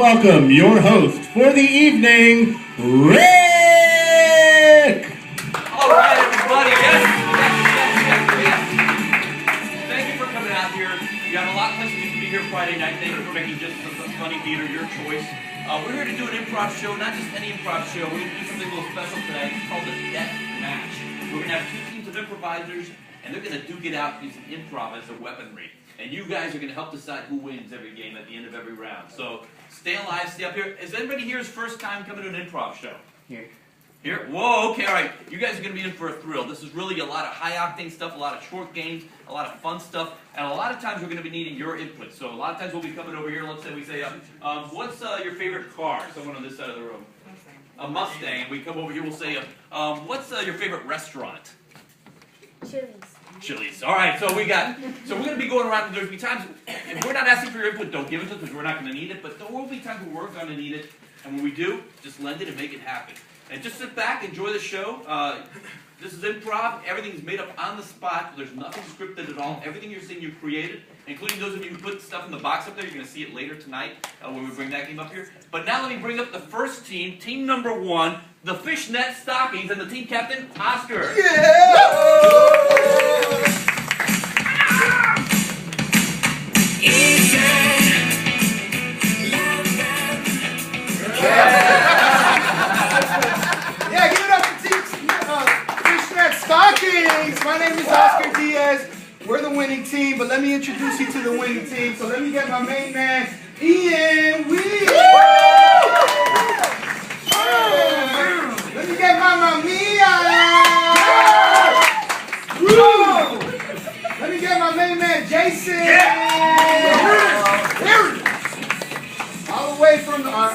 welcome your host for the evening, Rick! All right, everybody. Yes. Thank you for coming out here. You have a lot of places you can be here Friday night. Thank you for making just some funny theater your choice. We're here to do an improv show, not just any improv show. We're going to do something a little special tonight. It's called the Death Match. We're going to have two teams of improvisers, and they're going to duke it out using improv as a weaponry. And you guys are going to help decide who wins every game at the end of every round. So stay alive, stay up here. Is anybody here's first time coming to an improv show? Here? Whoa, okay, all right. You guys are going to be in for a thrill. This is really a lot of high-octane stuff, a lot of short games, a lot of fun stuff, and a lot of times we're going to be needing your input. So a lot of times we'll be coming over here. Let's say we say, what's your favorite car? Someone on this side of the room. A Mustang. We come over here, we'll say, what's your favorite restaurant? Chili's. All right, so we're going to be going around, and there'll be times, if we're not asking for your input, don't give it to us because we're not going to need it, but there will be times where we're going to need it, and when we do, just lend it and make it happen. And just sit back, enjoy the show. This is improv. Everything's made up on the spot. There's nothing scripted at all. Everything you're seeing, you created, including those of you who put stuff in the box up there. You're going to see it later tonight when we bring that game up here. But now let me bring up the first team, team number 1, the Fishnet Stockings, and the team captain, Oscar. Yeah! Yeah, give it up to Team Fishnet Stockings. My name is Oscar Diaz. We're the winning team, but let me introduce you to the winning team. So let me get my main man, Ian Wee. Let me get Mamma Mia. Let me get my main man, Jason. All the way from our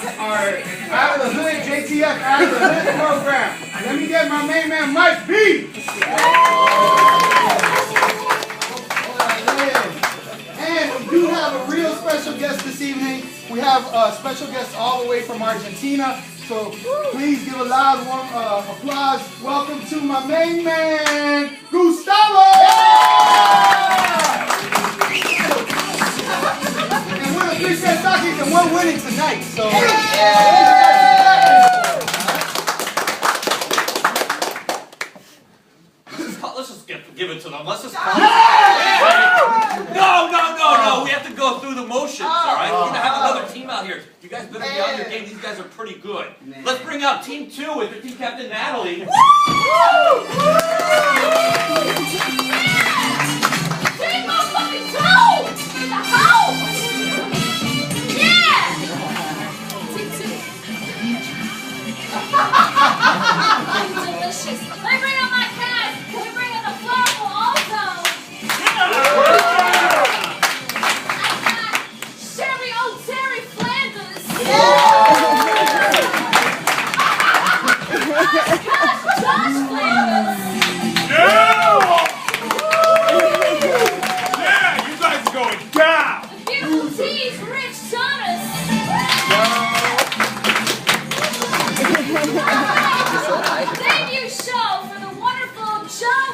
Out of the Hood, JTF Out of the Hood program. Let me get my main man, Mike B. And we do have a real special guest this evening. We have a special guest all the way from Argentina. So please give a loud warm applause. Welcome to my main man, Gustavo! And we're the Fishnet Stockings and we're winning tonight. So let's just give it to them. Let's just call it. No. We have to go through the motions, all right? We're going to have another team out here. You guys better be on your game. These guys are pretty good. Let's bring out team 2 with their team captain, Natalie. Team 1 fucking 2 in the house! Yeah! Team 2. Delicious. Let me bring out my cast. Can we bring out the floral also? Terry Flanders! Josh Flanders! Yeah, you guys are going down! The beautiful tease, Rich Thomas! Debut show for the wonderful Joe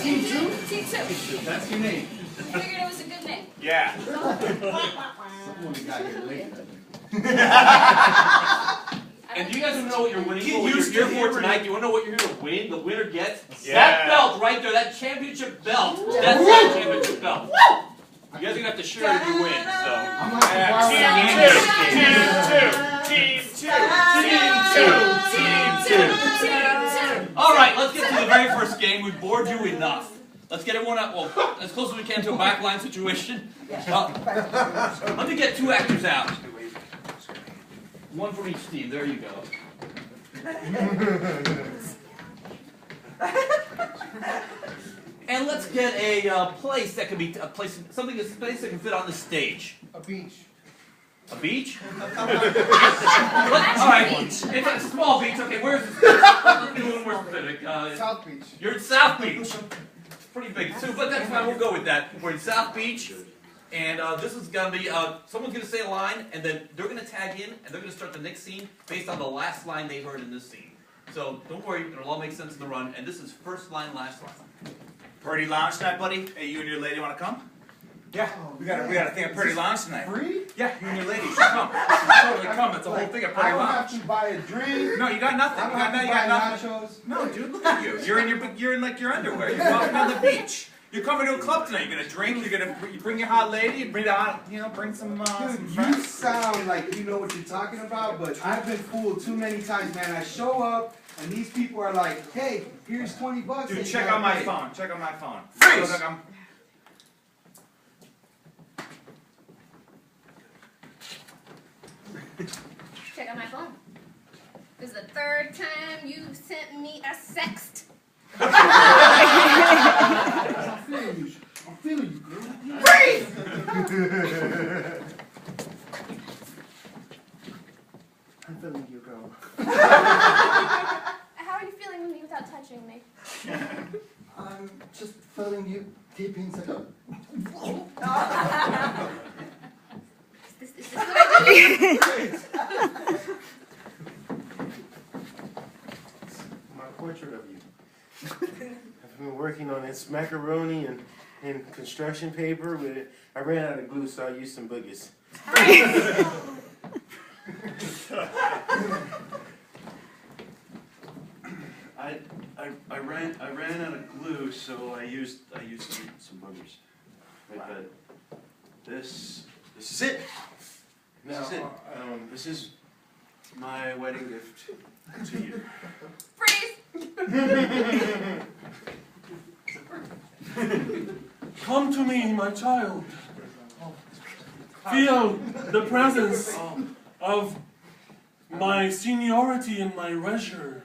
Team 2? Team 2. That's your name. I figured it was a good name. Yeah. Someone got here late. And do you guys want to know what you're winning for? What you're here for tonight? Do you want to know what you're here to win? The winner gets that belt right there, that championship belt. That's that championship belt. You guys are going to have to share it if you win. So. I'm like Team 2. All right, let's get to the very first game. We've bored you enough. Let's get everyone up, well, as close as we can to a backline situation. Let me get 2 actors out. 1 from each team. There you go. And let's get a place that can be a place that can fit on the stage. a beach. A beach? All right, it's a small beach. Okay, where's this? Let's be a little more specific. South Beach. You're in South Beach. Pretty big too, but that's fine. We'll go with that. We're in South Beach, and this is gonna be someone's gonna say a line, and then they're gonna tag in, and they're gonna start the next scene based on the last line they heard in this scene. so don't worry, it'll all make sense in the run. And this is first line, last line. Purdy Lounge tonight, buddy. Hey, you and your lady want to come? Yeah, we got a thing at Purdy Lounge tonight. Free? Yeah, you and your lady should come. Totally come. It's a whole thing at I Purdy don't Lounge. have to buy a drink. No, you got nothing. I You don't got, have to you got buy nothing. nachos. No, dude, look at you. You're in like your underwear. You're walking on the beach. You're coming to a club tonight. You're gonna drink. You bring your hot lady. You bring the hot, bring some. Dude, you friends. sound like you know what you're talking about, but I've been fooled too many times, man. I show up and these people are like, "Hey, here's $20." Dude, and check you're out my like, phone. Check out my phone. Freeze! Look, I'm- Check out my phone. This is the third time you sent me a sext. I'm feeling you. I'm feeling you, girl. Freeze! I'm feeling you, girl. How are you feeling me without touching me? I'm just feeling you deep inside. Is this what I My portrait of you. I've been working on this macaroni and construction paper, but I ran out of glue, so I used some boogies. I ran out of glue, so I used some boogers. But this is it. This is it. This is my wedding gift to you. Freeze! Come to me, my child. Feel the presence of my seniority and my leisure.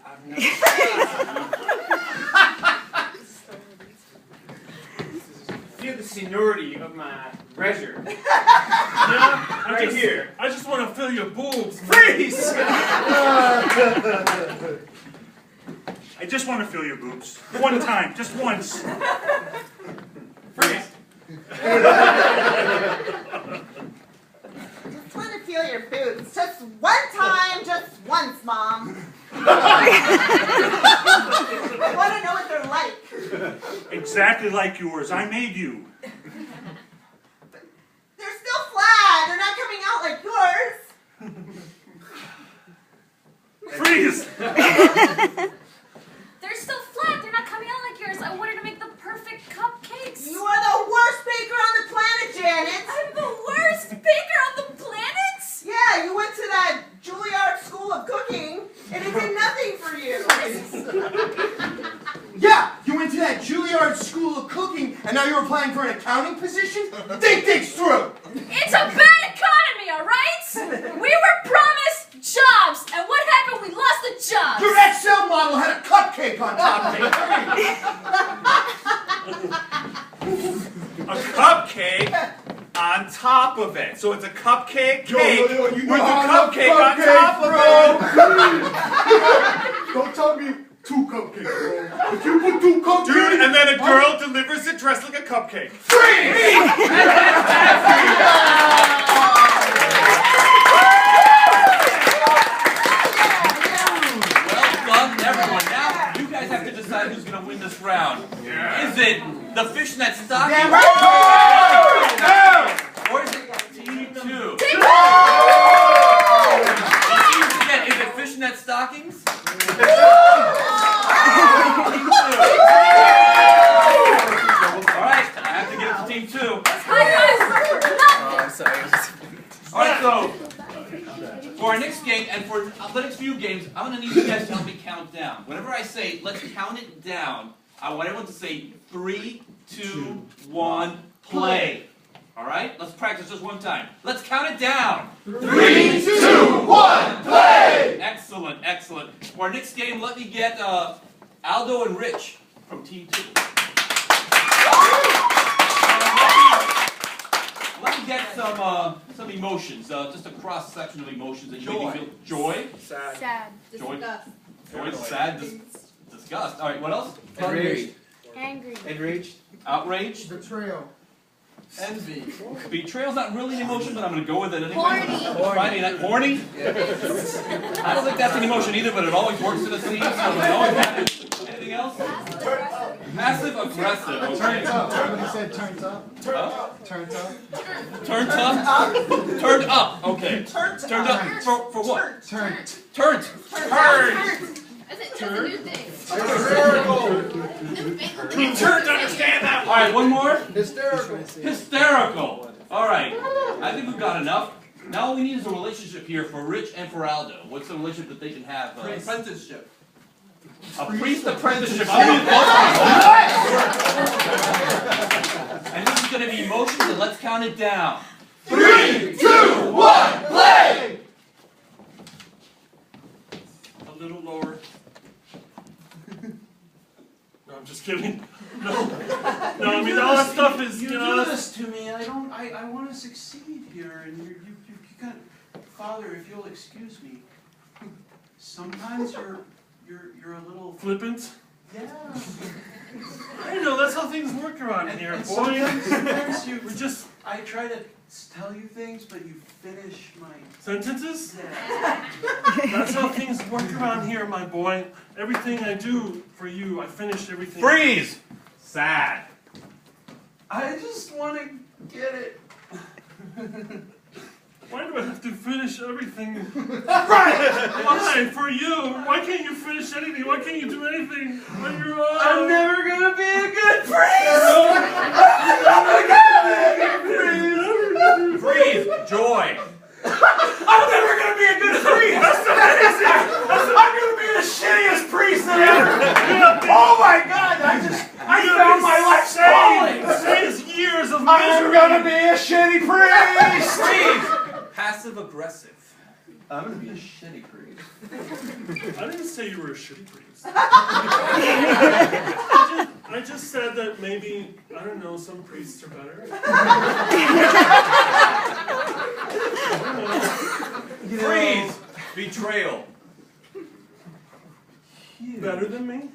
Feel the seniority of my treasure. Yeah, Here. I just want to feel your boobs. Man. Freeze! I just want to feel your boobs. One time, just once. Freeze! Just want to feel your boots. Just one time, just once, Mom. I want to know what they're like. Exactly like yours. I made you. They're still flat. They're not coming out like yours. Freeze! They're still flat. They're not coming out like yours. I wanted to make the perfect cupcakes. You are the worst baker on the planet, Janet. I'm the worst baker on the planet? Yeah, you went to that Juilliard School of Cooking, and it did nothing for you. Yeah, you went to that Juilliard School of Cooking, and now you're applying for an accounting position? Think things through! It's a bad economy, all right? We were promised jobs, and what happened? We lost the jobs. Your Excel model had a cupcake on top of it. A cupcake on top of it. So it's a cupcake cake you with know a how I love cupcake on top of Don't tell me 2 cupcakes, bro. If you put 2 cupcakes... it. Dude, and then a girl delivers it dressed like a cupcake. Well done, everyone. Now you guys have to decide who's going to win this round. Is it the fishnet stocking? Damn right. Or is it Team 2? Team 2! Again, is it fishnet stockings? Alright, I have to give it to Team 2. Alright, so for our next game and for the next few games, I'm going to need you guys to help me count down. Whenever I say, let's count it down, I want everyone to say 3, 2, 1, play. Alright, let's practice just one time. Let's count it down. 3, 2, 1, play! Excellent, excellent. For our next game, let me get Aldo and Rich from Team 2. Let me get some emotions, just a cross section of emotions that you make me feel. Joy. Sad. Joy. Joy. Sad. Disgust. All right. What else? Enraged. Angry. Enraged. Outraged. Betrayal. Envy. Betrayal's not really an emotion, but I'm going to go with it anyway. Horny. Friday night. Horny? I don't think that's an emotion either, but it always works in a scene, so it always happens. Anything else? Passive aggressive. Okay. Somebody said turned up. Huh? Turned up. Turned up? Turned up. Okay. Turned up for what? Turned. Turned. That's a new thing. You turned to understand that. All right, one more. Hysterical. Hysterical. All right. I think we've got enough. Now all we need is a relationship here for Rich and for Aldo. What's the relationship that they can have? Apprenticeship. A priest apprenticeship. I'm going to And this is going to be emotions, and let's count it down. 3, 2, 1, play! A little lower. No, I'm just kidding. No, I mean all that stuff is, You do this to me. I want to succeed here, and you got, Father, if you'll excuse me. Sometimes you're a little flippant. Yeah. I know, that's how things work around here, boy. Sometimes We're just I try to tell you things, but you finish my. sentences. Yeah. That's how things work around here, my boy. Everything I do for you, I finish everything. Freeze! Sad. I just want to get it. Why do I have to finish everything? Why? For you? Why can't you finish anything? Why can't you do anything when you're I'm never gonna be a good priest. Freeze! Joy! I'm never gonna be a good priest. That's amazing. I'm gonna be the shittiest priest ever. Oh my God! I found my life's calling. Saves years of I'm misery. gonna be a shitty priest. Freeze! Passive aggressive. I'm gonna be a shitty priest. I didn't say you were a shitty priest. I just said that maybe, I don't know, some priests are better. Freeze! Betrayal. Better than me?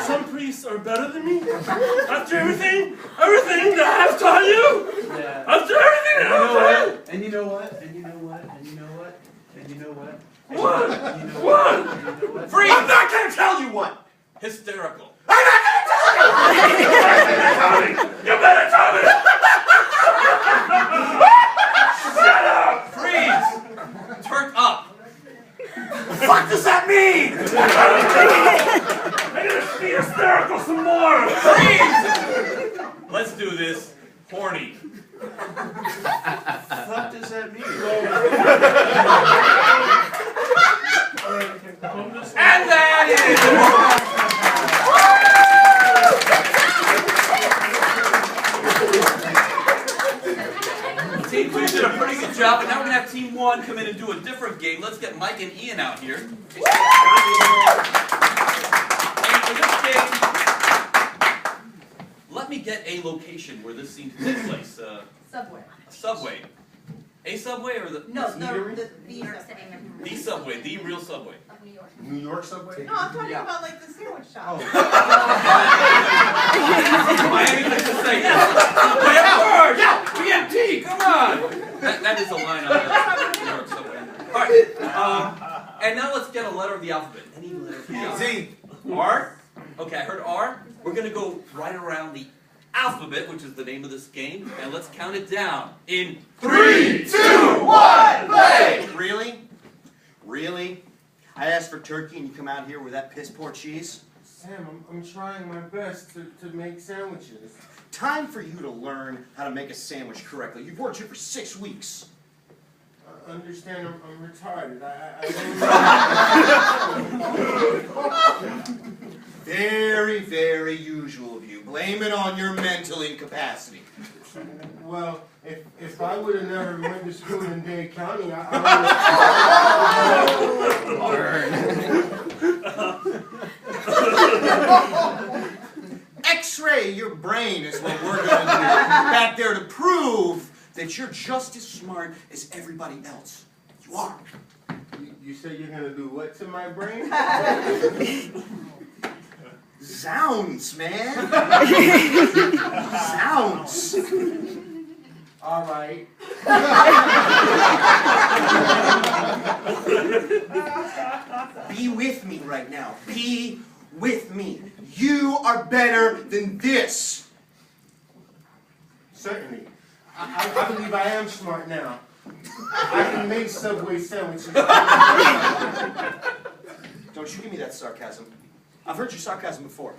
Some priests are better than me? After everything that I've taught you? Yeah. After everything that I've taught you? And you know what? And you know what? And you know what? And you know what? What? You know What? And you know what? Freeze! I'm not gonna tell you what. Hysterical. I'm not gonna tell you. You better tell me! Shut up! Freeze! Turned up. What does that mean? I'm gonna be hysterical some more! Freeze! Let's do this. Horny. What does that mean? And that is... Team 2 did a pretty good job, but now we're going to have Team 1 come in and do a different game. Let's get Mike and Ian out here. And for this game, let me get a location where this scene takes place. Subway. A subway. A subway or the... No, the New York City. The subway, the real subway. Of New York. New York subway? No, I'm talking about like the sandwich shop. Miami likes to say, subway, of course! Yeah, BMT, come on! That is a line on the New York subway. Alright, and now let's get a letter of the alphabet. Any letter of the alphabet. Z. R? Okay, I heard R. We're going to go right around the alphabet, which is the name of this game, and let's count it down in 3, 2, 1, play. Really? Really? I asked for turkey and you come out here with that piss poor cheese? Sam, I'm trying my best to make sandwiches. Time for you to learn how to make a sandwich correctly. You've worked here for 6 weeks. Understand, I'm retarded. Very, very usual of you. Blame it on your mental incapacity. Well, if I would have never went to school in Dade County, I would have... X-ray your brain is what we're going to do. Back there to prove that you're just as smart as everybody else. You are. You say you're going to do what to my brain? Zounds, man. Zounds. All right. Be with me right now. Be with me. You are better than this. Certainly. I believe I am smart now. I can make Subway sandwiches. Don't you give me that sarcasm. I've heard your sarcasm before.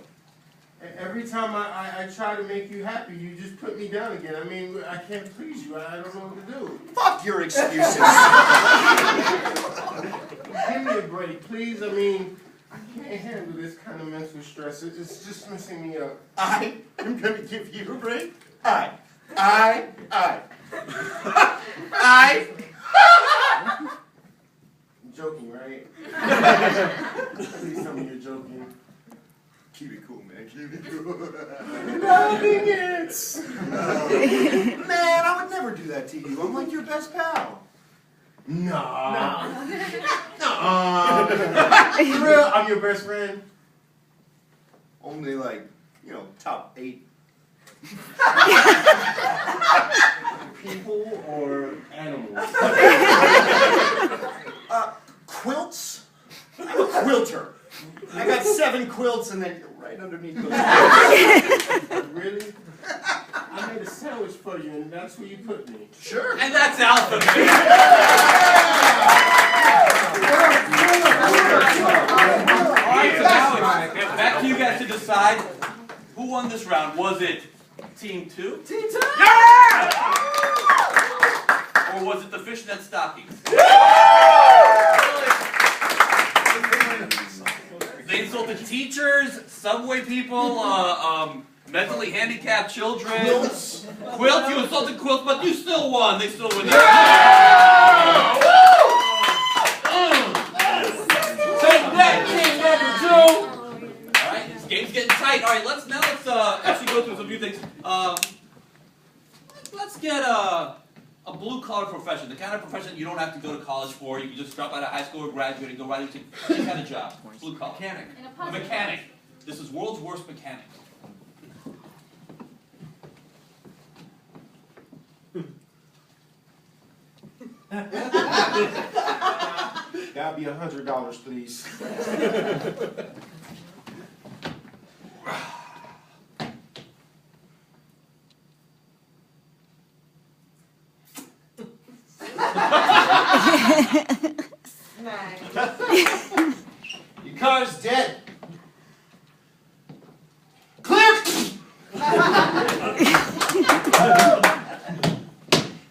Every time I try to make you happy, you just put me down again. I mean, I can't please you. I don't know what to do. Fuck your excuses. Give me a break, please. I mean, I can't handle this kind of mental stress. It's just messing me up. I am going to give you a break. I. You're joking, right? Please tell me you're joking. Keep it cool, man. Keep it cool. Loving it. Man, I would never do that to you. I'm like your best pal. No. For real? I'm your best friend? Only like, top 8. People or animals? Quilts? I'm a quilter. I got 7 quilts and then you're right underneath those. Really? I made a sandwich for you and that's where you put me. Sure. And that's Alpha. Alright, so now it's back to you guys to decide who won this round. Was it Team 2? Team 2! Yeah! Or was it the fishnet stockings? They insulted teachers, subway people, mentally handicapped children. Quilts. Quilts, you insulted quilts, but you still won. They still win. Take that, team number 2. Alright, this game's getting tight. Alright, let's actually go through some few things. Let's get a blue-collar profession, the kind of profession you don't have to go to college for. You can just drop out of high school or graduate and go right into any kind of job. Blue-collar. Mechanic. A mechanic. This is world's worst mechanic. That'll be $100, please. Your car's dead. Clear!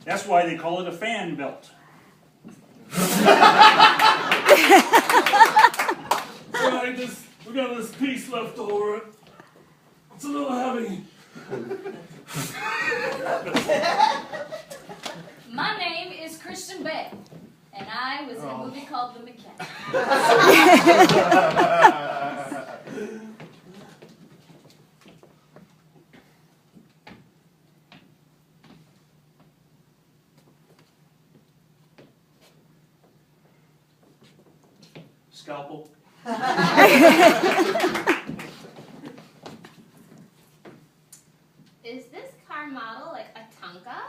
That's why they call it a fan belt. We got this piece left over. It's a little heavy. My name is Christian Bale, and I was in a movie called The Mechanic. Scalpel. Is this car model like a Tonka?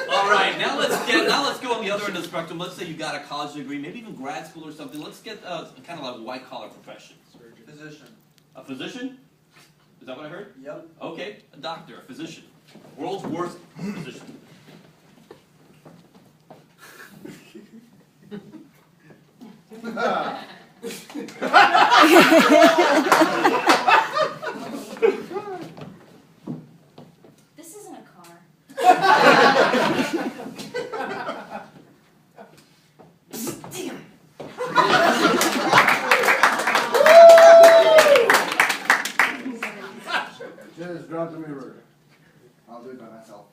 All right, now let's go on the other end of the spectrum. Let's say you got a college degree, maybe even grad school or something. Let's get kind of like a white-collar profession. Physician. A physician? Is that what I heard? Yep. Okay, a doctor, a physician. World's worst physician. This isn't a car. Just drop the mirror. I'll do it by myself.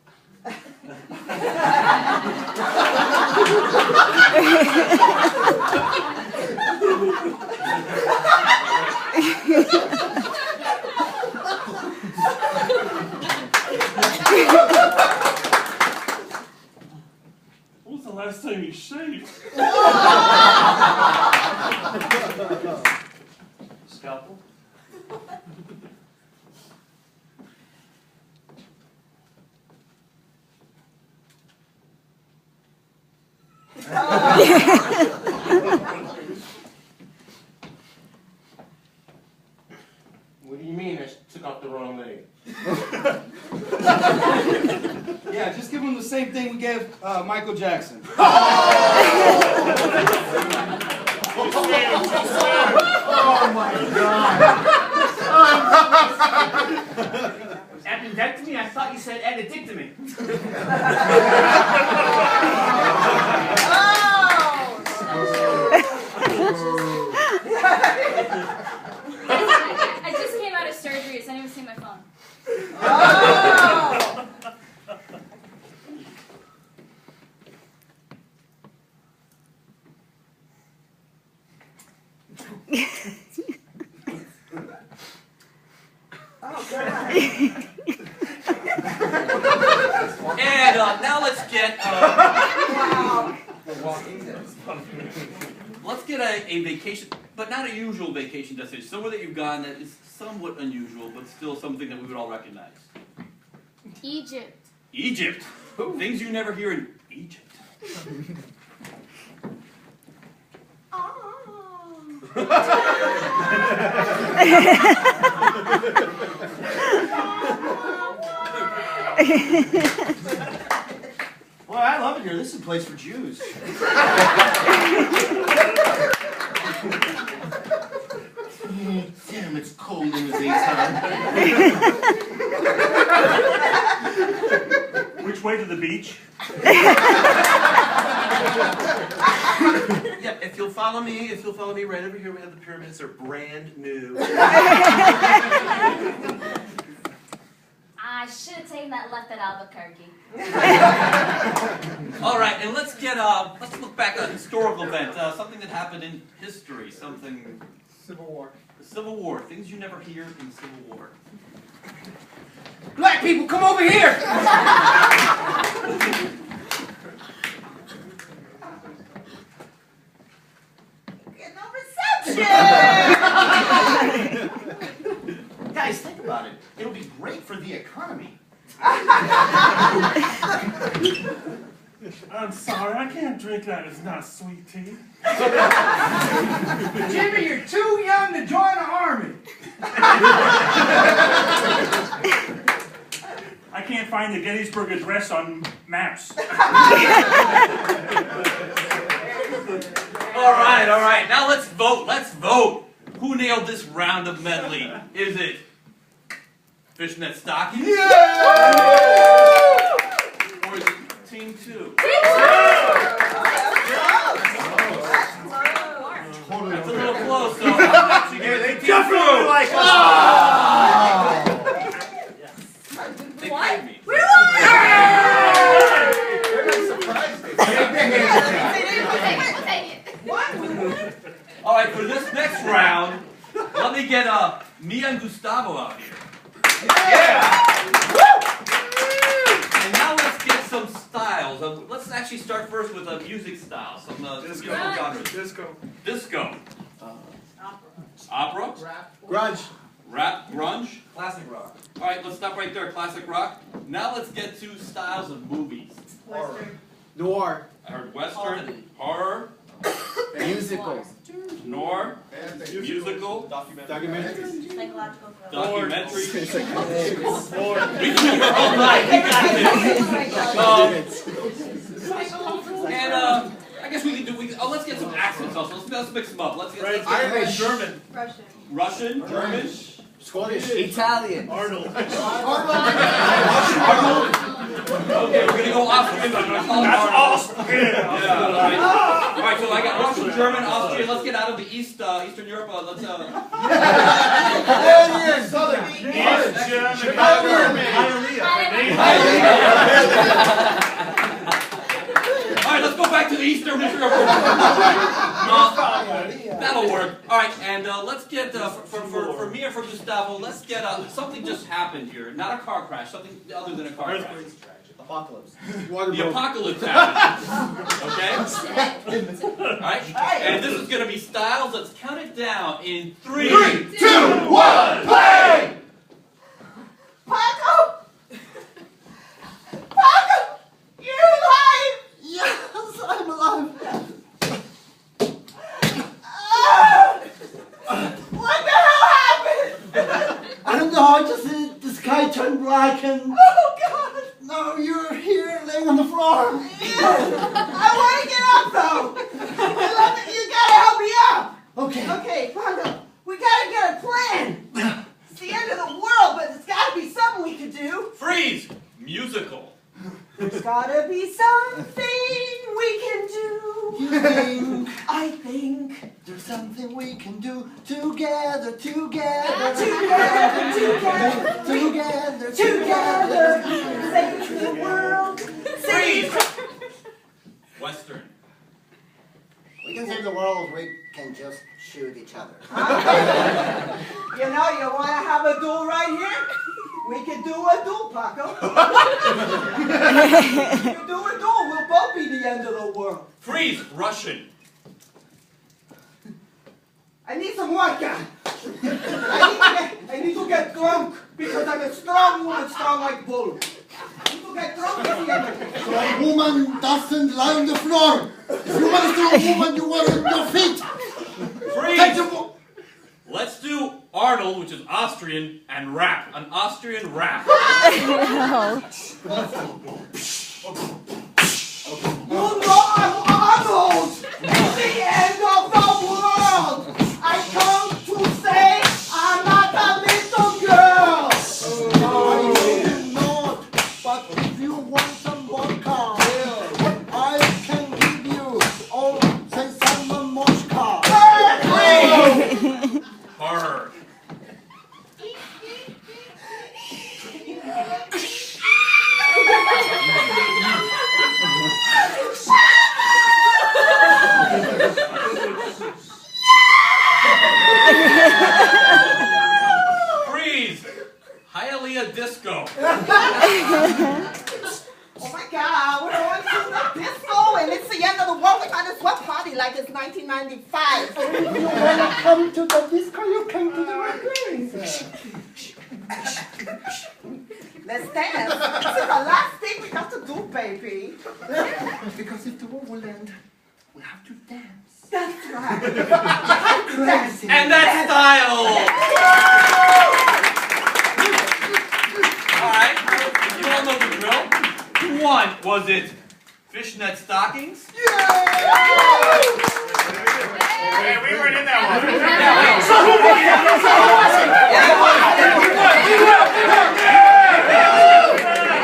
the wrong name. Yeah, just give him the same thing we gave Michael Jackson. Oh my God! Appendectomy? I thought you said addictomy. I just came out of surgery. Has anyone seen my phone? Oh! And now let's get let's get a vacation, but not a usual vacation destination. Somewhere that you've gone that is somewhat unusual, but still something that we would all recognize. Egypt. Egypt. Things you never hear in Egypt. Well, I love it here. This is a place for Jews. Damn, it's cold in the daytime. Which way to the beach? Yeah, if you'll follow me right over here, we have the pyramids. They're brand new. I should have taken that left at Albuquerque. All right, and let's look back at a historical event, something that happened in history, something. Civil War. The Civil War, things you never hear in the Civil War. Black people, come over here! Get no reception! Guys, think about it. It'll be great for the economy. I'm sorry, I can't drink that. It's not sweet tea. Jimmy, you're too young to join the army. I can't find the Gettysburg Address on maps. All right. Now let's vote. Let's vote. Who nailed this round of medley? Is it Fishnet Stockings? Or is it Team 2? That's a little close, so I'm actually going to say Team 2. Definitely like us. They paid me. We won! All right, for this next round, let me get me and Gustavo out here. And now let's get some styles. Let's actually start first with a music style. Some musical genres. Disco. Opera. Grunge. Rap. Grunge. Classic rock. All right, let's stop right there. Classic rock. Now let's get to styles of movies. Noir. I heard Western, horror, Musical. noir, musical, Documentary. Psychological thriller. documentary. We can do it all night. We got this. And I guess we can do. Let's get some accents also. Let's mix them up. Let's get Irish. German. Russian, German, Scottish. Italian. Arnold. Okay, we're gonna go Austrian. That's awesome. Yeah, all right, so I got Russian, German, Austrian. Let's get out of the Eastern Europe. Let's Southern. all right, let's go back to the Eastern Europe. That'll work. All right, and let's get for me and for Gustavo. Let's get something just happened here. Not a car crash. Something other than a car crash. Apocalypse. The apocalypse happened. Okay? Alright? And this is going to be styles. Let's count it down in 3, 2, 1, play! Paco! Paco! You're alive! Yes, I'm alive. What the hell happened? I don't know, I just I can. Oh, God. No, you're here laying on the floor. I want to get up, though. You got to help me up. Okay. Okay, Pongo, we got to get a plan. It's the end of the world, but there's got to be something we can do. Freeze! Musical. There's got to be something we can do. You think I think. there's something we can do together, together, Together, save the world. Freeze! Western. We can save the world, we can just shoot each other. You know, you want to have a duel right here? We can do a duel, Paco. If you do a duel, we'll both be the end of the world. Freeze! Russian. I need some vodka. I need to get drunk because I'm a strong woman, strong like bull. I need to get drunk at the end of it. Strong woman doesn't lie on the floor. If you want a strong woman, you want on your feet. Freeze! Let's do Arnold, which is Austrian, and rap. An Austrian rap. You know I'm Arnold! It's the end of the world! I come to say I'm not a little girl! No, you're not. But if you want some vodka, I can give you all say some moshka. Horror. Freeze! Hialeah Disco. Oh my God, we're going to the disco and it's the end of the world. We got to swap party like it's 1995. If you want to come to the disco, you come to the right place. Let's dance. This is the last thing we got to do, baby. Because if the world will end, we have to dance. That's right. That's And that's style! Alright, you all know the drill. Who won? Was it fishnet stockings? Hey, we weren't in that one.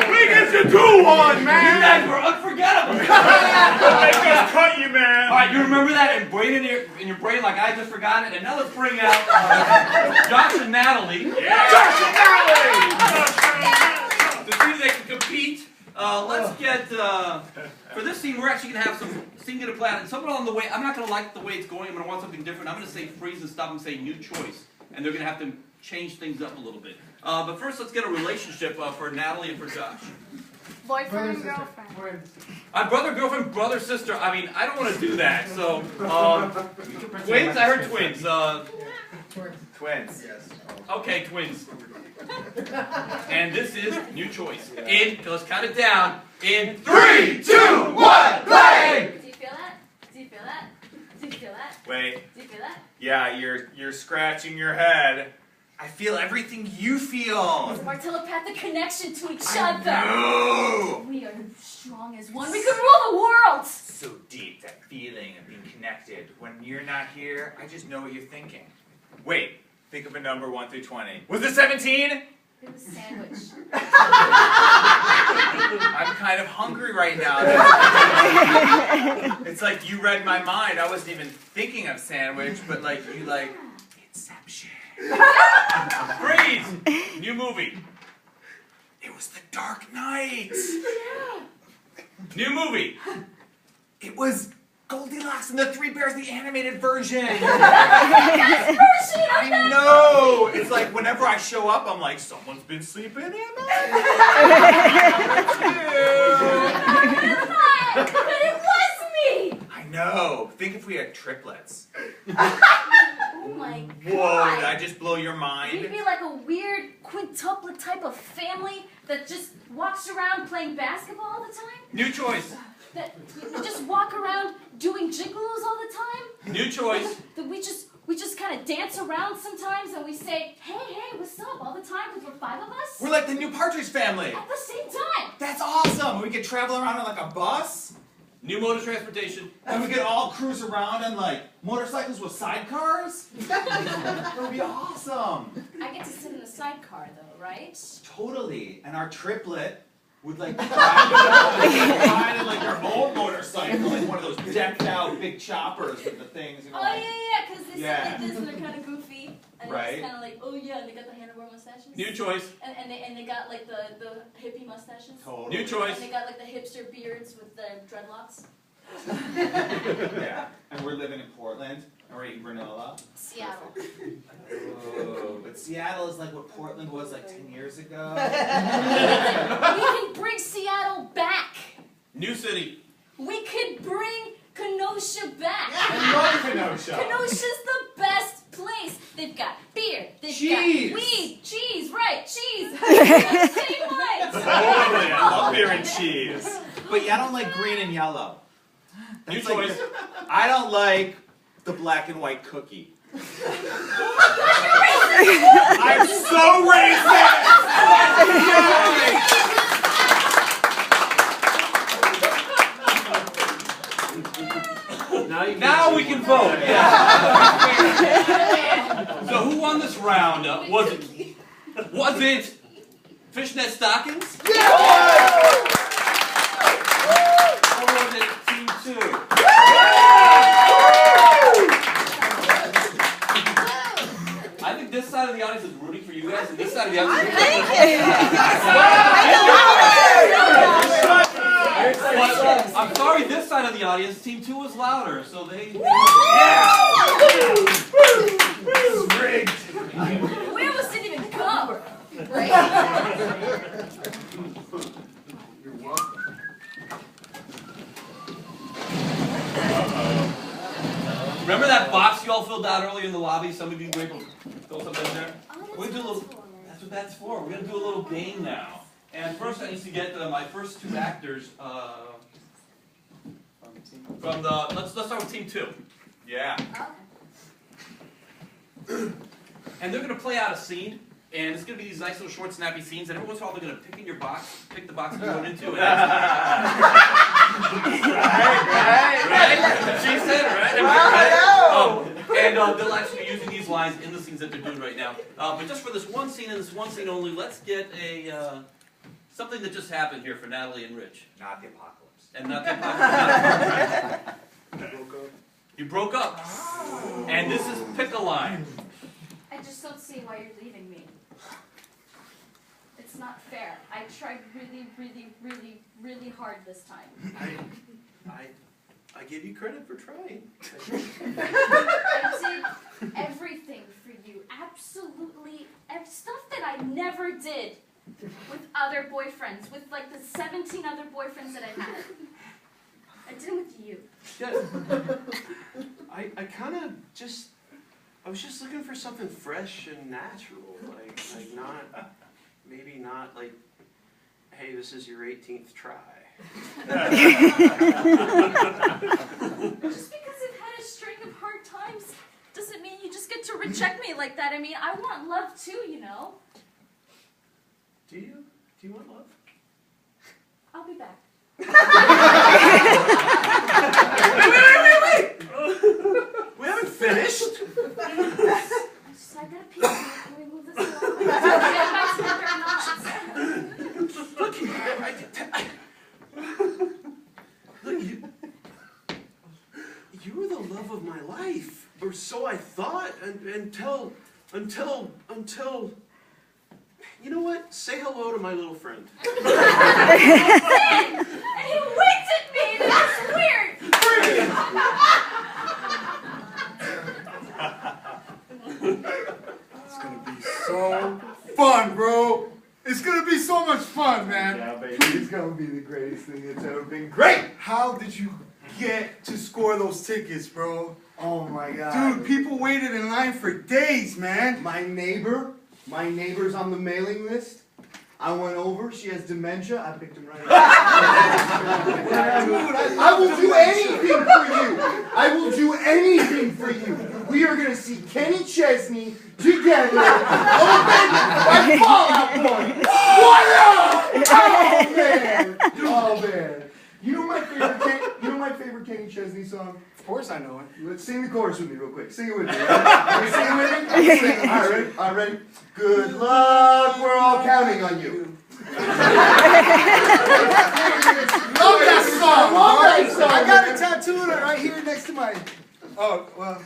We get to do one, man. You guys were unforgettable. I just cut you, man. Alright, you remember that and brain in your brain like I just forgot it. And now let's bring out Josh and Natalie. Yeah. Josh and Natalie. To see if they can compete. Let's get, for this scene, we're actually going to have some singing to play out. And something along the way, I'm not going to like the way it's going. I'm going to want something different. I'm going to say freeze and stop and say new choice. And they're going to have to change things up a little bit. But first, let's get a relationship for Natalie and for Josh. Boyfriend and girlfriend. Brother, girlfriend, brother, sister. I mean, I don't want to do that. So, twins? I heard twins. Twins. Yes. Okay, twins. And this is new choice. Let's count it down. In 3, 2, 1, play! Do you feel that? Do you feel that? Do you feel that? Wait. Do you feel that? Yeah, you're scratching your head. I feel everything you feel. It's our telepathic connection to each other. No. We are strong as one. We can rule the world. So deep, that feeling of being connected. When you're not here, I just know what you're thinking. Wait, think of a number 1 through 20. Was it 17? It was sandwich. I'm kind of hungry right now. It's like you read my mind. I wasn't even thinking of sandwich, but like you like Inception. Freeze! New movie. It was The Dark Knight. Yeah. New movie. It was Goldilocks and the Three Bears, the animated version. I know. It's like whenever I show up, I'm like, someone's been sleeping in my But it was me. I know. Think if we had triplets. Oh my God. Whoa, did I just blow your mind? We'd be like a weird quintuplet type of family that just walks around playing basketball all the time. New choice. That we just walk around doing jigalos all the time. New choice. That we just kind of dance around sometimes and we say, hey, what's up all the time because we're 5 of us. We're like the new Partridge Family. At the same time. That's awesome. We could travel around in like a bus. New mode of transportation. And we could all cruise around in like motorcycles with sidecars. That would be awesome. I get to sit in the sidecar though, right? Totally. And our triplet would like ride in like their own motorcycle, like one of those decked out big choppers with the things. You know, Oh like, yeah, because they sit like this and they're kind of goofy. And Right. it's kind of like, oh yeah, and they got the handlebar mustaches. New choice. And they got like the hippie mustaches. Totally. New choice. And they got like the hipster beards with the dreadlocks. Yeah. And we're living in Portland, and we're eating granola. Seattle. Oh, but Seattle is like what Portland was like 10 years ago. We can bring Seattle back. New city. We could bring Kenosha back. I love Kenosha. Kenosha's the best place. They've got beer. They've Cheese. got weed. Cheese, right? Cheese. Same lines. Totally, I love beer and cheese. But yeah, I don't like green and yellow. New That's like choice. I don't like the black and white cookie. I'm so racist! Now we can vote. Yeah. So who won this round? Was it fishnet stockings? Or was it team 2? I think this side of the audience is rooting for you guys, and this side of the audience is rooting for you. I'm sorry, this side of the audience, team 2 was louder, so they... Rigged. We almost didn't even go. Right? You're welcome. Remember that box you all filled out earlier in the lobby? Some of you were able to fill something in there? We're gonna do a little, that's what that's for. We're going to do a little game now. And first I need to get my first 2 actors from the, let's start with team 2. Yeah. And they're going to play out a scene. And it's going to be these nice little short, snappy scenes. And every once in a while, they're going to pick in your box, pick the box you're going into. And right? She said it, right? And they'll actually be using these lines in the scenes that they're doing right now. But just for this one scene and this one scene only, let's get a something that just happened here for Natalie and Rich. Not the apocalypse. And not the apocalypse. You broke up. And this is pick a line. I just don't see why you're leaving me. It's not fair. I tried really, really, really, really hard this time. I give you credit for trying. I did everything for you. Absolutely stuff that I never did with other boyfriends, with like the 17 other boyfriends that I had. I did it with you. Yeah. I kind of just, I was just looking for something fresh and natural, like not, maybe not like, hey, this is your 18th try. Just because I've had a string of hard times doesn't mean you just get to reject me like that. I mean, I want love too, you know. Do you? Do you want love? I'll be back. Wait! We haven't finished. I gotta pee. Can we move this along? Look, you were the love of my life, or so I thought, until, you know what? Say hello to my little friend. And he winked at me. That's weird. It's gonna be so fun, bro. It's gonna be so much fun, man. Yeah, baby, it's gonna be the greatest thing that's ever been. Great! How did you get to score those tickets, bro? Oh my god. Dude, people waited in line for days, man. My neighbor's on the mailing list. I went over, she has dementia, I picked him right up. Dude, I will do anything for you. I will do anything for you. we are gonna see Kenny Chesney together open by Fallout Boy. What up? Oh man! Oh man! You know my favorite Kenny Chesney song? Of course I know it. Let's sing the chorus with me real quick. Sing it with me. Right? Sing it with me? Sing it. All right, all right. Good luck, we're all counting on you. Love that song. Love that song. I got it tattooed right here next to my. Oh well.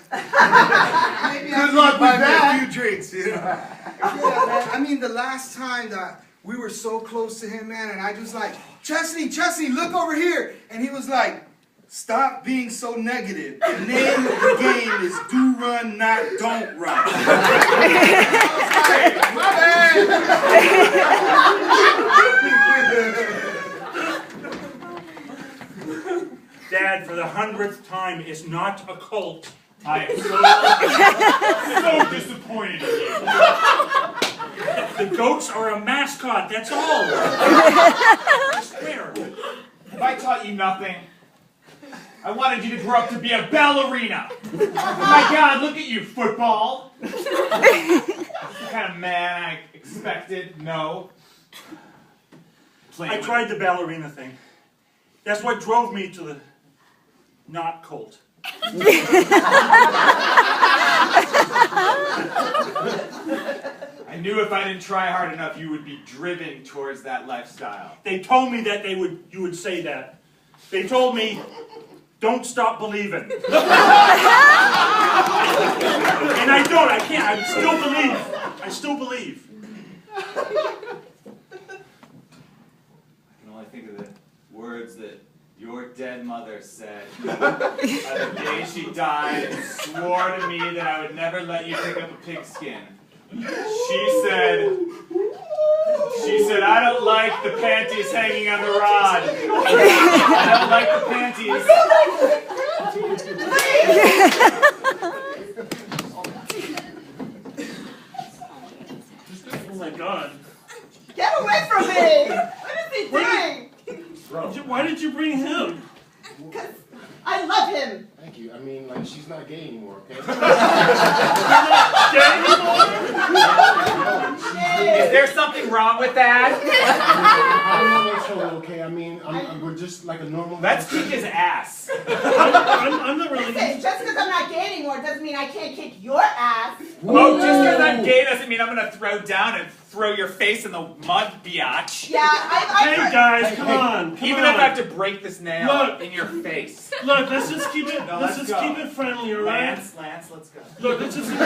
Maybe Good luck with that. A few drinks, you know. Yeah, man. I mean, the last time that we were so close to him, man, and I just like, Chesney, look over here, and he was like, stop being so negative. The name of the game is do run, not don't run. My bad. Dad, for the 100th time, it's not a cult. I am so disappointed in you. The goats are a mascot, that's all. I swear. If I taught you nothing, I wanted you to grow up to be a ballerina. My God, look at you, football. That's the kind of man I expected. No. I tried the ballerina thing. That's what drove me to the not cult. I knew if I didn't try hard enough, you would be driven towards that lifestyle. They told me that you would say that. They told me, don't stop believing. And I don't, I can't, I still believe. I can only think of the words that your dead mother said on the day she died and swore to me that I would never let you pick up a pigskin. She said, I don't like the panties hanging on the rod. I don't like the panties. Oh my God. Get away from me! What is he doing? Why did you bring him? Because I love him. Thank you. I mean, like, she's not gay anymore, okay? You're not gay anymore? Is there something wrong with that? I'm not sure, okay? I mean, we're just like a normal... Let's kick his ass. I'm not really... Listen, just because I'm not gay anymore doesn't mean I can't kick your ass. Oh, just because I'm gay doesn't mean I'm going to throw down and throw your face in the mud, biatch. Yeah, Hey guys, come on. Even if I have to break this nail in your face. Look, let's just keep it. No, let's let's just go. keep it friendly, all right? Lance, let's go. Look, let's just. I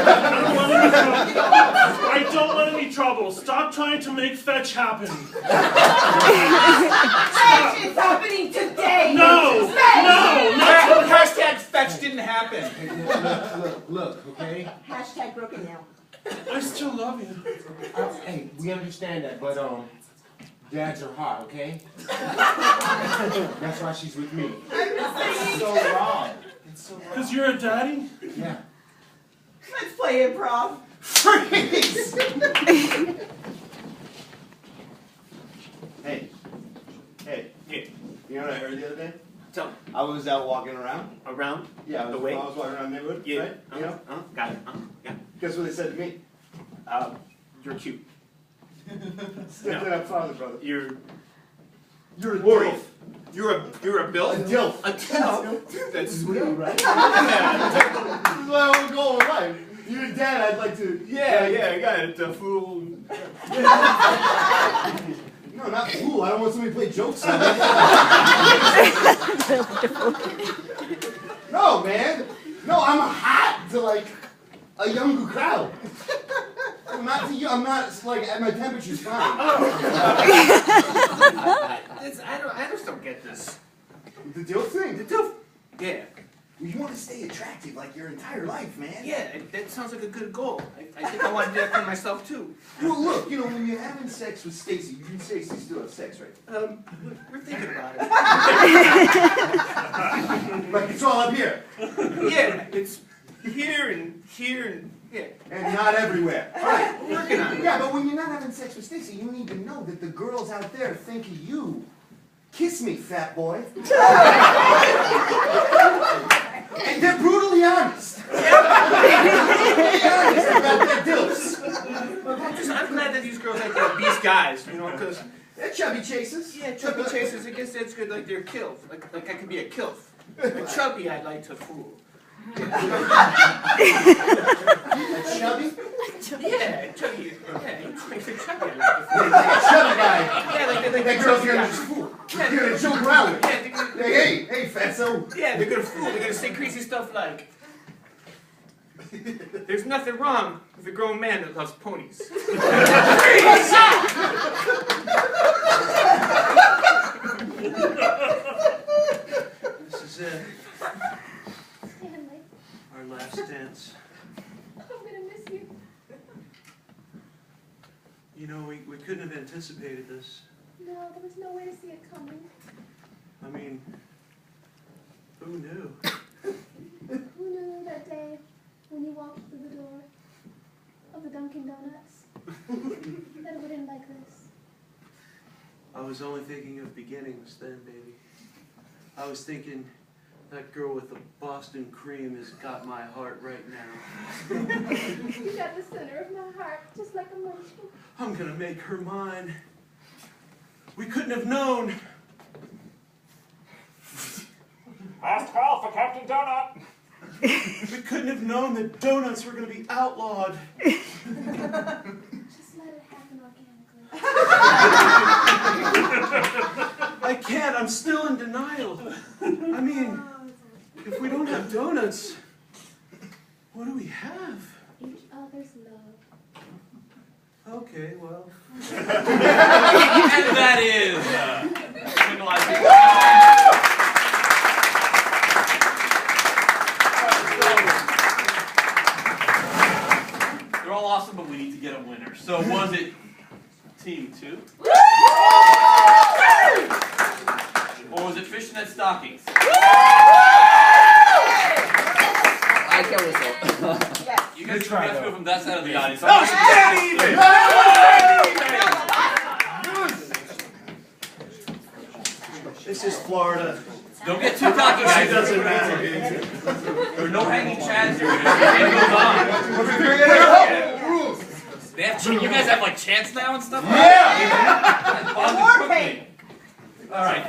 don't want any trouble. Stop trying to make fetch happen. Fetch is happening today. No, Hashtag fetch didn't happen. Look, okay? Hashtag broken nail. I still love you. Hey, we understand that, but, dads are hot, okay? That's why she's with me. It's so wrong. Because you're a daddy? Yeah. Let's play improv. Freeze! Hey. You know what I heard the other day? Tell me. I was out walking around. Around? Yeah, I The was way? walking around the neighborhood, Yeah. right? You know? Got it. Yeah. Guess what they said to me? You're cute. Step that up farther, brother. You're a Warrior. dilf. You're a Bill? A dilf. A dilf. That's sweet, right? This is why I want to go in life. You're a dad, I'd like to... Yeah, I got it. The fool. No, not fool. I don't want somebody to play jokes on me. No, man. No, I'm hot to, like, a younger crowd. I'm not like, my temperature's fine. I just don't get this. The dilf thing? The dilf. Yeah. Well, you want to stay attractive like your entire life, man. Yeah, that sounds like a good goal. I think I want to do that for myself too. Well, look, you know, when you're having sex with Stacy, you and Stacy still have sex, right? We're thinking about it. Like it's all up here. Yeah, it's here and yeah. And not everywhere. All right, we're working on it. Yeah, but when you're not having sex with Stacy, you need to know that the girls out there think of you. Kiss me, fat boy. And they're brutally honest. chubby chasers. Yeah, chubby chasers. I guess that's good. Like they're kilf. Like I could be a kilf. A chubby, I'd like to fool. A chubby? Yeah, chubby. Yeah, like a chubby. I like to fool. Like a chubby guy. Yeah, like that girl's gonna just fool. You're gonna joke around with. Yeah, Hey, fatso. yeah, they're gonna fool. They're gonna say crazy stuff like, "There's nothing wrong with a grown man that loves ponies." This is it. Stanley, Our last dance. I'm gonna miss you. You know, we couldn't have anticipated this. No, there was no way to see it coming. I mean, who knew? Who knew that day when you walked through the door of the Dunkin' Donuts that it would end like this? I was only thinking of beginnings then, baby. I was thinking, that girl with the Boston cream has got my heart right now. You got the center of my heart, just like a munchkin. I'm gonna make her mine. We couldn't have known. Last call for Captain Donut. We couldn't have known that donuts were gonna be outlawed. Just let it happen organically. I can't, I'm still in denial. I mean, if we don't have donuts, what do we have? Each other's love. Okay, well. And that is Civilization. They're all awesome, but we need to get a winner. So was it Team 2? Or was it Fishnet Stockings? I can whistle. You guys have to go from that side of the audience. That was dead even! This is Florida. Don't get too cocky, guys. It doesn't matter. There are no hanging chads here. It goes on. They have, you guys have like chants now and stuff? Yeah! All right.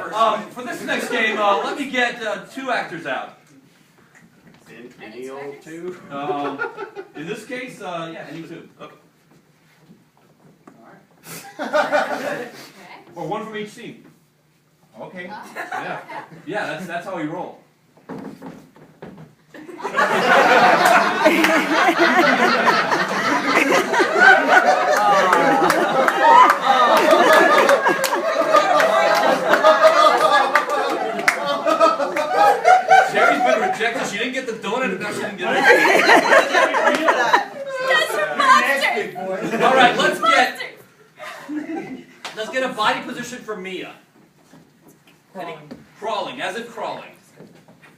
For this next game, let me get 2 actors out. Any old two? In this case, yeah, any 2. Okay. Or 1 from each scene. Okay. Yeah, that's how we roll. Sherry's been rejected. She didn't get the donut, and now she didn't get it. All right, let's get a body position for Mia. Crawling, as if crawling.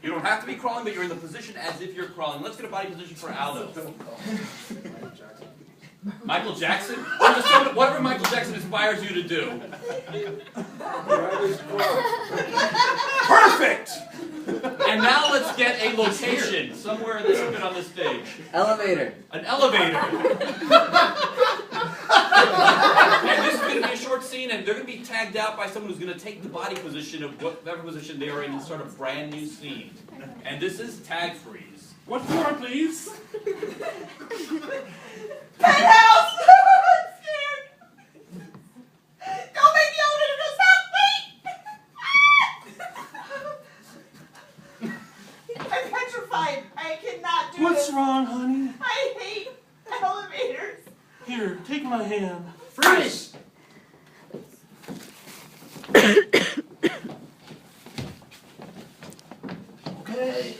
You don't have to be crawling, but you're in the position as if you're crawling. Let's get a body position for Aldo. Michael Jackson? Whatever Michael Jackson inspires you to do. Perfect! And now let's get a location somewhere that's good on this stage. Elevator. An elevator. And this is going to be a short scene, and they're going to be tagged out by someone who's going to take the body position of whatever position they are in and start a brand new scene. And this is tag freeze. What floor, please? Penthouse! I'm scared! Don't make the elevator go south, I'm petrified. I cannot do What's this. wrong, honey? I hate elevators. Here, take my hand. Freeze! Okay.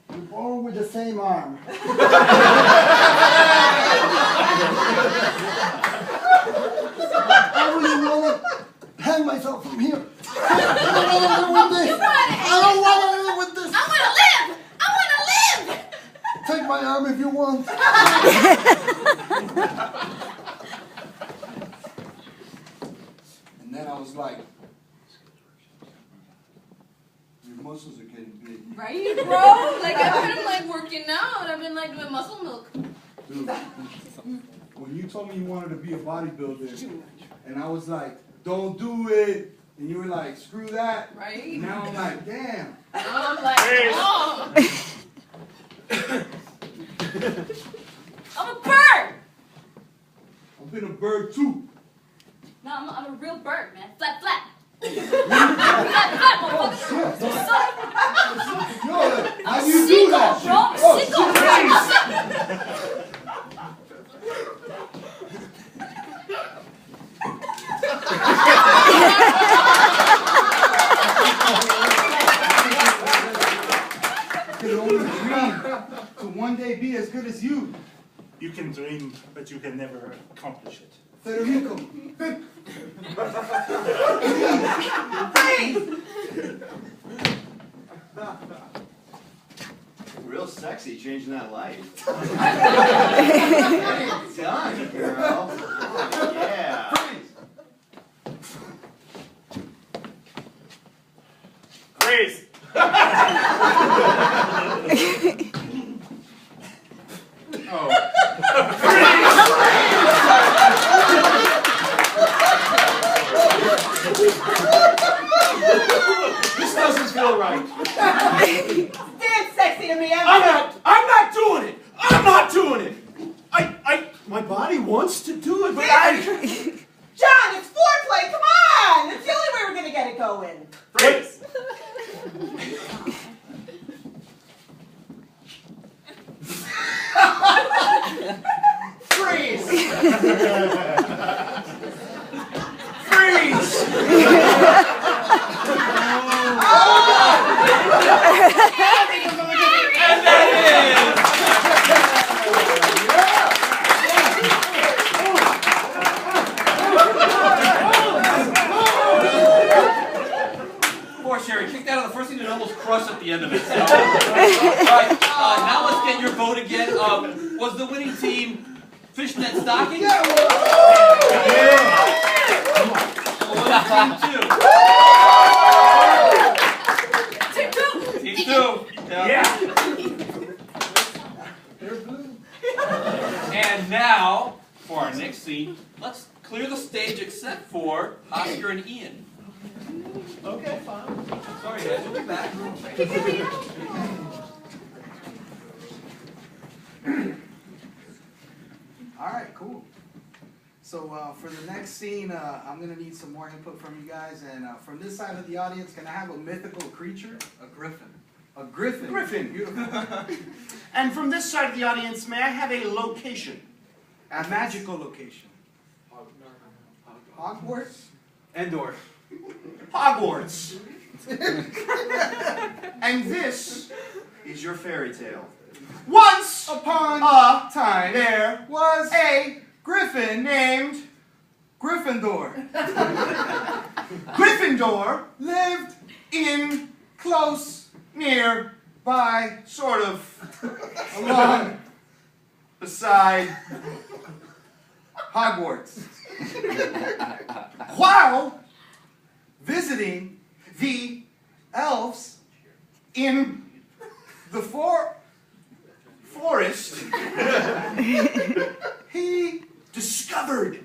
We're born with the same arm. I really want to hang myself from here. I don't want to live with this. I don't want to live with this. I want to live! I want to live! Take my arm if you want. And then I was like, your muscles are getting big. Right, bro? Like, I've been, like, working out. I've been, like, doing muscle milk. Dude, when you told me you wanted to be a bodybuilder, and I was like, don't do it, and you were like, screw that. Right? And now I'm like, damn. I'm like, oh. I'm a bird! I've been a bird too. No, I'm a real bird, man. Flap, flap. Flap, flap, motherfucker. Yo, how do you do that? Bro, sicko, I can only dream to one day be as good as you. You can dream, but you can never accomplish it. Federico. Real sexy changing that light. Done, girl. Yeah. Freeze! Oh. This doesn't feel right. Stand sexy to me. I'm not doing it. I'm not doing it. My body wants to do it, but John, it's foreplay. Come on. That's the only way we're going to get it going. Freeze! Freeze! Freeze! And that is. Poor Sherry, kicked out of the first thing that almost crushed at the end of it. So. All right, now let's get your vote again. Was the winning team Fishnet Stockings? Yeah. Or was it team 2? Team 2! Team 2. Yeah. And now, for our next scene, let's clear the stage except for Oscar and Ian. Okay, fine. Sorry guys, we'll be back. Alright, cool. So for the next scene, I'm going to need some more input from you guys. And from this side of the audience, can I have a mythical creature? A griffin. A griffin. Griffin. Beautiful. And from this side of the audience, may I have a location? A magical location. Hogwarts? Endor. Hogwarts. And this is your fairy tale. Once Upon a time, there was a griffin named Gryffindor. Gryffindor Lived in close near by sort of along beside Hogwarts. while Visiting the elves in the forest he discovered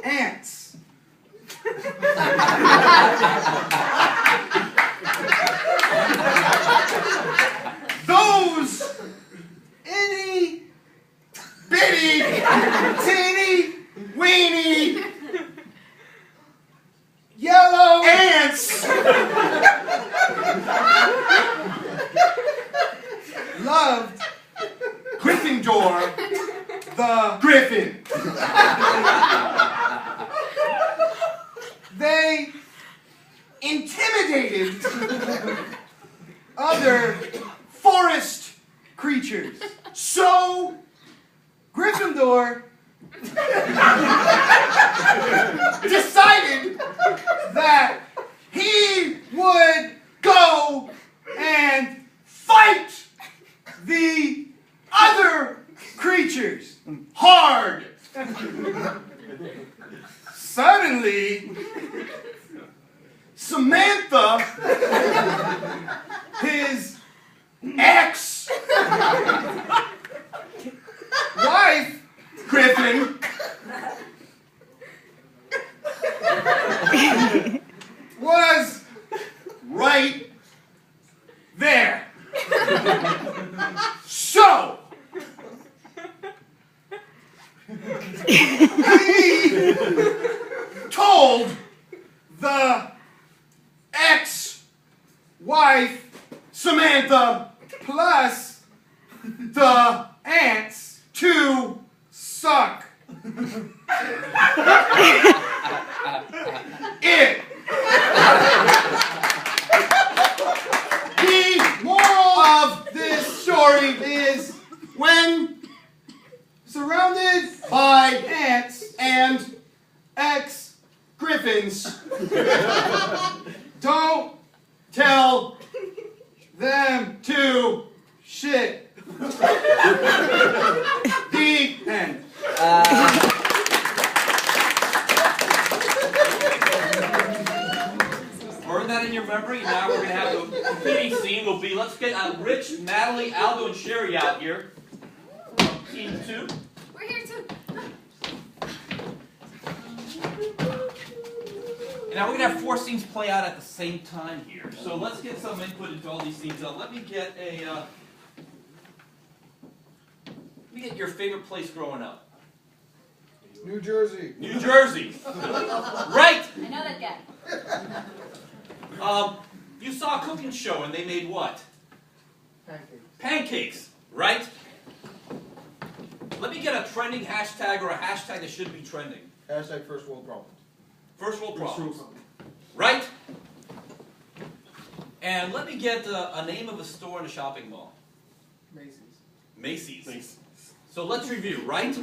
ants. those Itty bitty teeny weeny yellow ants loved Gryffindor the Griffin. they Intimidated other forest creatures. so Gryffindor decided that he would go and fight the other creatures. hard. Suddenly, Samantha, his ex wife So, he told the ex-wife Samantha plus the ants to suck it. The moral of this story is when surrounded by ants and ex-griffins, don't tell them to shit. The end. Burn that in your memory. Now we're going to have the competing scene will be, let's get Rich, Natalie, Aldo, and Sherry out here. Team 2. We're here too. And now we're going to have 4 scenes play out at the same time here. So let's get some input into all these scenes. Let me get your favorite place growing up. New Jersey. New Jersey. Right. I know that guy. You saw a cooking show and they made what? Pancakes. Pancakes, right? Let me get a trending hashtag or a hashtag that should be trending. Hashtag first world problems. First world problems. Right? And let me get a name of a store in a shopping mall. Macy's. Macy's. So let's review, right?